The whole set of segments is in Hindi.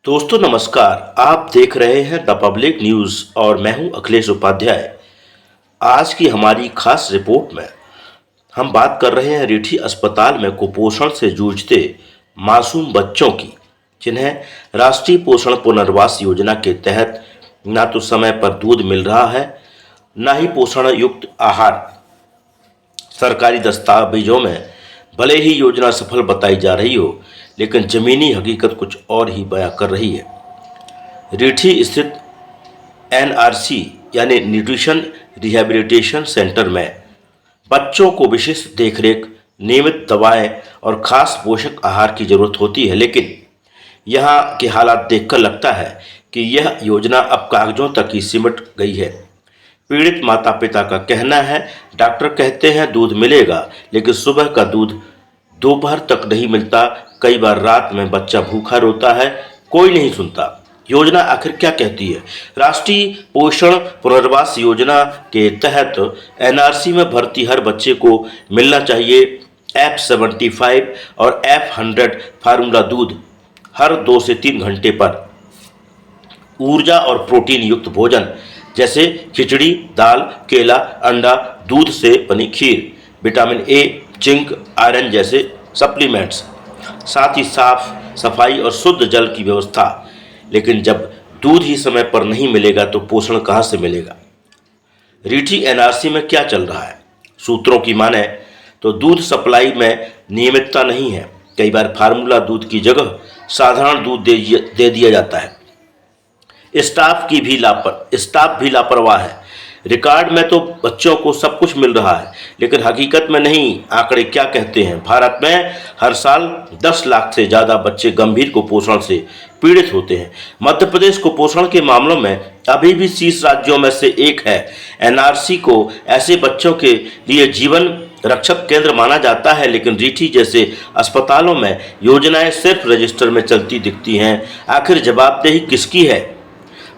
दोस्तों नमस्कार। आप देख रहे हैं द पब्लिक न्यूज़ और मैं हूं अखिलेश उपाध्याय। आज की हमारी खास रिपोर्ट में हम बात कर रहे हैं रीठी अस्पताल में कुपोषण से जूझते मासूम बच्चों की, जिन्हें राष्ट्रीय पोषण पुनर्वास योजना के तहत ना तो समय पर दूध मिल रहा है, ना ही पोषण युक्त आहार। सरकारी दस्तावेजों में भले ही योजना सफल बताई जा रही हो, लेकिन जमीनी हकीकत कुछ और ही बयां कर रही है। रीठी स्थित एनआरसी यानी न्यूट्रिशन रिहैबिलिटेशन सेंटर में बच्चों को विशेष देखरेख, नियमित दवाएं और खास पोषक आहार की जरूरत होती है, लेकिन यहाँ के हालात देखकर लगता है कि यह योजना अब कागजों तक ही सिमट गई है। पीड़ित माता पिता का कहना है, डॉक्टर कहते हैं दूध मिलेगा, लेकिन सुबह का दूध दोपहर तक नहीं मिलता। कई बार रात में बच्चा भूखा रोता है, कोई नहीं सुनता। योजना आखिर क्या कहती है? राष्ट्रीय पोषण पुनर्वास योजना के तहत एनआरसी में भर्ती हर बच्चे को मिलना चाहिए F75 और F100 फार्मूला दूध हर 2 से 3 घंटे पर। ऊर्जा और प्रोटीन युक्त भोजन जैसे खिचड़ी, दाल, केला, अंडा, दूध से बनी खीर, विटामिन ए, जिंक, आयरन जैसे सप्लीमेंट्स, साथ ही साफ सफाई और शुद्ध जल की व्यवस्था। लेकिन जब दूध ही समय पर नहीं मिलेगा तो पोषण कहाँ से मिलेगा? रीठी एनआरसी में क्या चल रहा है? सूत्रों की माने तो दूध सप्लाई में नियमितता नहीं है। कई बार फार्मूला दूध की जगह साधारण दूध दे दिया जाता है। स्टाफ भी लापरवाह है। रिकॉर्ड में तो बच्चों को सब कुछ मिल रहा है, लेकिन हकीकत में नहीं। आंकड़े क्या कहते हैं? भारत में हर साल 10 लाख से ज़्यादा बच्चे गंभीर कुपोषण से पीड़ित होते हैं। मध्य प्रदेश कुपोषण के मामलों में अभी भी शीर्ष राज्यों में से एक है। एनआरसी को ऐसे बच्चों के लिए जीवन रक्षक केंद्र माना जाता है, लेकिन रीठी जैसे अस्पतालों में योजनाएं सिर्फ रजिस्टर में चलती दिखती हैं। आखिर जवाबदेही किसकी है?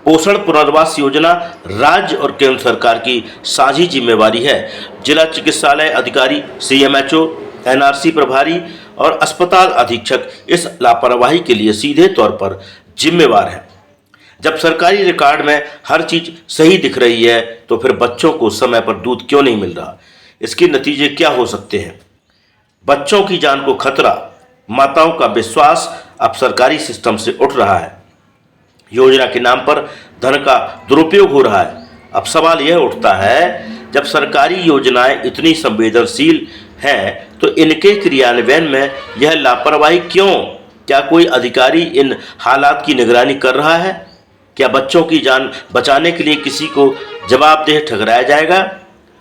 पोषण पुनर्वास योजना राज्य और केंद्र सरकार की साझी जिम्मेवारी है। जिला चिकित्सालय अधिकारी, सीएमएचओ, एनआरसी प्रभारी और अस्पताल अधीक्षक इस लापरवाही के लिए सीधे तौर पर जिम्मेवार हैं। जब सरकारी रिकॉर्ड में हर चीज सही दिख रही है, तो फिर बच्चों को समय पर दूध क्यों नहीं मिल रहा? इसके नतीजे क्या हो सकते हैं? बच्चों की जान को खतरा, माताओं का विश्वास अब सरकारी सिस्टम से उठ रहा है। योजना के नाम पर धन का दुरुपयोग हो रहा है। अब सवाल यह उठता है, जब सरकारी योजनाएं इतनी संवेदनशील हैं, तो इनके क्रियान्वयन में यह लापरवाही क्यों? क्या कोई अधिकारी इन हालात की निगरानी कर रहा है? क्या बच्चों की जान बचाने के लिए किसी को जवाबदेह ठहराया जाएगा?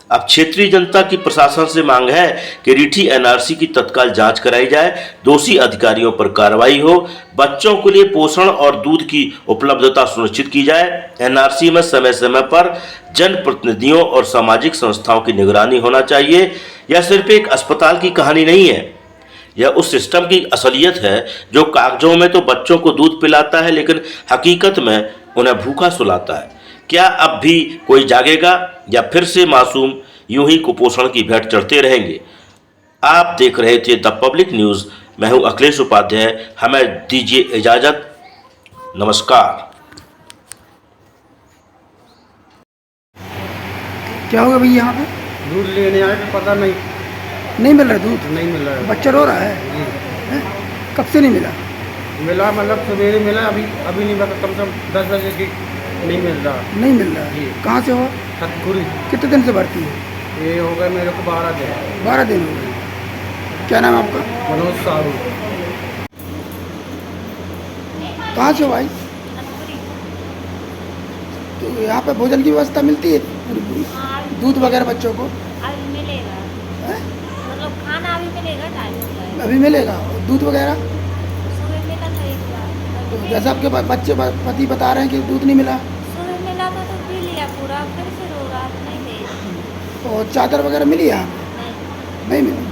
अब क्षेत्रीय जनता की प्रशासन से मांग है कि रीठी एनआरसी की तत्काल जांच कराई जाए, दोषी अधिकारियों पर कार्रवाई हो, बच्चों के लिए पोषण और दूध की उपलब्धता सुनिश्चित की जाए। एनआरसी में समय समय पर जनप्रतिनिधियों और सामाजिक संस्थाओं की निगरानी होना चाहिए। यह सिर्फ एक अस्पताल की कहानी नहीं है, यह उस सिस्टम की असलियत है जो कागजों में तो बच्चों को दूध पिलाता है, लेकिन हकीकत में उन्हें भूखा सुलाता है। क्या अब भी कोई जागेगा, या फिर से मासूम यूं ही कुपोषण की भेंट चढ़ते रहेंगे? आप देख रहे थे द पब्लिक न्यूज़। मैं हूं अखिलेश उपाध्याय। हमें दीजिए इजाज़त। नमस्कार। क्या होगा भैया यहाँ पे? दूध लेने आए तो पता नहीं मिल रहा दूध? नहीं मिल रहा है। बच्चा रो रहा है? हैं? कब से नहीं मिला? मिला मतलब सवेरे मिला, अभी नहीं मिला। कम से कम 10 बजे की नहीं मिल रहा। नहीं मिल रहा है? कहाँ से हो? हथखुरी। कितने दिन से भर्ती है? ये हो गए मेरे को 12 दिन। 12 दिन हो गए। क्या नाम है आपका? मनोज साहू। कहाँ से हो भाई? तो यहाँ पे भोजन की व्यवस्था मिलती है? दूध वगैरह बच्चों को अभी मिलेगा। मतलब खाना अभी मिलेगा, टाइम हो जाएगा। अभी मिलेगा? और दूध वगैरह? सुबह मिला था एक बार। तो जैसा आपके बच्चे पति बता रहे हैं कि दूध नहीं मिला। सुबह मिला था तो पी लिया पूरा, फिर से रो रहा, नहीं दे। और चादर वगैरह मिली यहाँ? नहीं। नहीं मिली।